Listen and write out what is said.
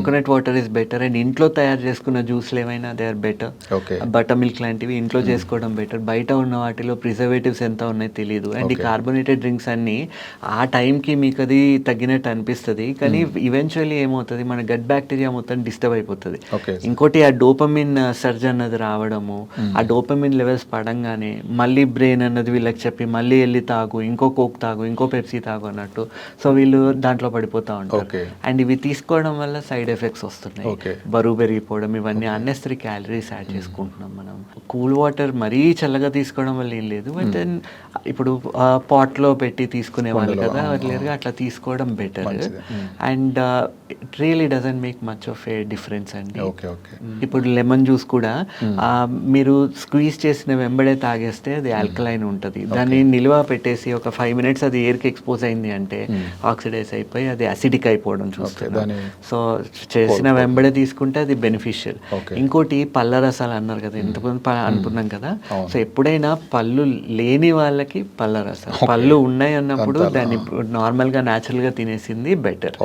Coconut water is better. And ఇంట్లో తయారు చేసుకున్న జ్యూస్లు ఏమైనా they are better. Okay. Butter milk లాంటివి ఇంట్లో చేసుకోవడం బెటర్. బయట ఉన్న వాటిలో ప్రిజర్వేటివ్స్ ఎంత ఉన్నాయో తెలియదు. అండ్ ఈ కార్బోనేటెడ్ డ్రింక్స్ అన్నీ ఆ టైంకి మీకు అది తగ్గినట్టు అనిపిస్తుంది, కానీ ఈవెన్చువల్లీ ఏమవుతుంది, మన గట్ బ్యాక్టీరియా మొత్తం డిస్టర్బ్ అయిపోతుంది. ఓకే. ఇంకోటి ఆ డోపమిన్ సర్జ్ అన్నది రావడము, ఆ డోపమిన్ లెవెల్స్ పడంగానే మళ్ళీ బ్రెయిన్ అన్నది వీళ్ళకి చెప్పి మళ్ళీ వెళ్ళి తాగు, ఇంకో కోక్ తాగు, ఇంకో పెప్సీ తాగు అన్నట్టు. సో వీళ్ళు దాంట్లో పడిపోతూ ఉంటారు. ఓకే. అండ్ ఇవి తీసుకోవడం వల్ల సైడ్ ఎఫెక్ట్స్ వస్తున్నాయి. ఓకే. బరువు పెరిగిపోవడం, ఇవన్నీ అన్నెసరీ క్యాలరీస్ యాడ్ చేసుకుంటున్నాం మనం. కూల్ వాటర్ మరీ చల్లగా తీసుకోవడం వల్ల ఏం లేదు, బట్ దెన్ ఇప్పుడు పాట్లో పెట్టి తీసుకునే వాళ్ళు కదా, క్లియర్గా అట్లా తీసుకోవడం better. And it really doesn't make much of a difference అండి. ఓకే. ఓకే. ఇప్పుడు లెమన్ జ్యూస్ కూడా మీరు స్క్వీజ్ చేసిన వెంబడే తాగేస్తే అది ఆల్కలైన్ ఉంటుంది. దాన్ని నిల్వ పెట్టేసి ఒక 5 minutes అది ఎయిర్కి ఎక్స్పోజ్ అయింది అంటే ఆక్సిడైజ్ అయిపోయి అది అసిడిక్ అయిపోవడం చూస్తున్నాం. సో చేసిన వెంబడే తీసుకుంటే అది బెనిఫిషియల్. ఇంకోటి పళ్ళ రసాలు అన్నారు కదా, ఇంతకుముందు అనుకున్నాం కదా. సో ఎప్పుడైనా పళ్ళు లేని వాళ్ళకి పళ్ళ రసాలు, పళ్ళు ఉన్నాయి అన్నప్పుడు దాన్ని నార్మల్గా న్యాచురల్గా తినేసింది బెటర్.